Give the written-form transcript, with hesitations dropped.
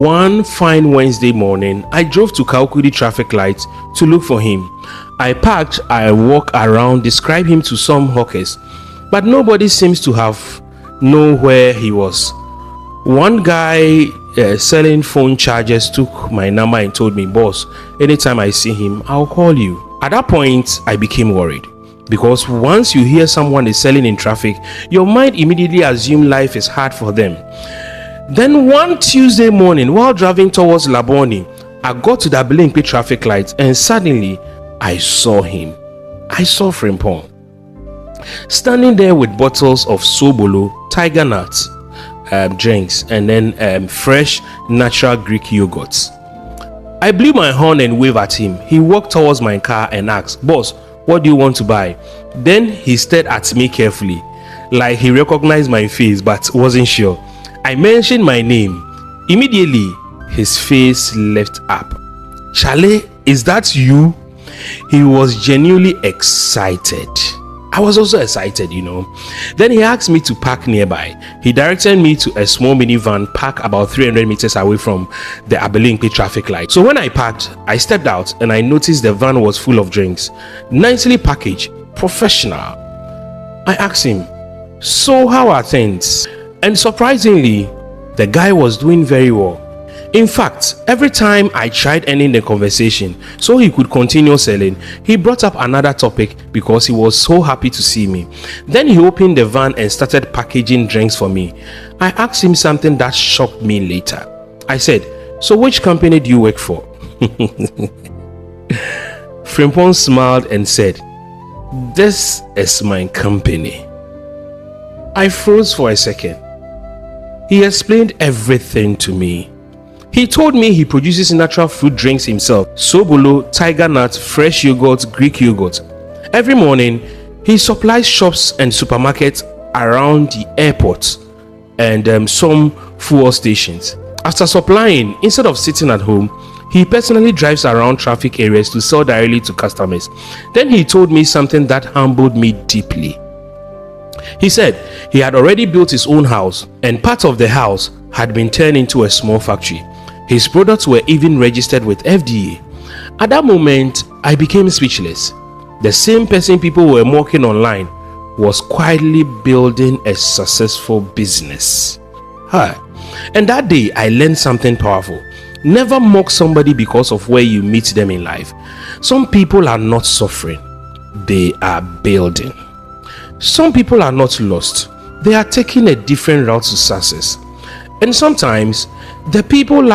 One fine Wednesday morning, I drove to Kaukudi traffic light to look for him. I parked, I walked around, described him to some hawkers, but nobody seems to have known where he was. One guy selling phone chargers took my number and told me, "Boss, anytime I see him, I'll call you." At that point, I became worried, because once you hear someone is selling in traffic, your mind immediately assumes life is hard for them. Then one Tuesday morning, while driving towards Laboni, I got to the Abilinkwe traffic light and suddenly I saw him. I saw Frimpong standing there with bottles of Sobolo, Tiger Nuts drinks, and then fresh natural Greek yogurts. I blew my horn and waved at him. He walked towards my car and asked, "Boss, what do you want to buy?" Then he stared at me carefully, like he recognized my face but wasn't sure. I mentioned my name. Immediately, his face lit up. "Chale, is that you?" He was genuinely excited. I was also excited, Then he asked me to park nearby. He directed me to a small minivan parked about 300 meters away from the Abilinkwe traffic light. So when I parked, I stepped out and I noticed the van was full of drinks, nicely packaged, professional. I asked him, "So how are things?" And surprisingly, the guy was doing very well. In fact, every time I tried ending the conversation so he could continue selling, he brought up another topic because he was so happy to see me. Then he opened the van and started packaging drinks for me. I asked him something that shocked me later. I said, "So which company do you work for?" Frimpong smiled and said, "This is my company." I froze for a second. He explained everything to me. He told me he produces natural fruit drinks himself: Sobolo, Tiger Nut, fresh yogurt, Greek yogurt. Every morning, he supplies shops and supermarkets around the airport and some fuel stations. After supplying, instead of sitting at home, he personally drives around traffic areas to sell directly to customers. Then he told me something that humbled me deeply. He said he had already built his own house, and part of the house had been turned into a small factory. His products were even registered with FDA. At that moment, I became speechless. The same person people were mocking online was quietly building a successful business. And that day, I learned something powerful. Never mock somebody because of where you meet them in life. Some people are not suffering, they are building. Some people are not lost, they are taking a different route to success. And sometimes the people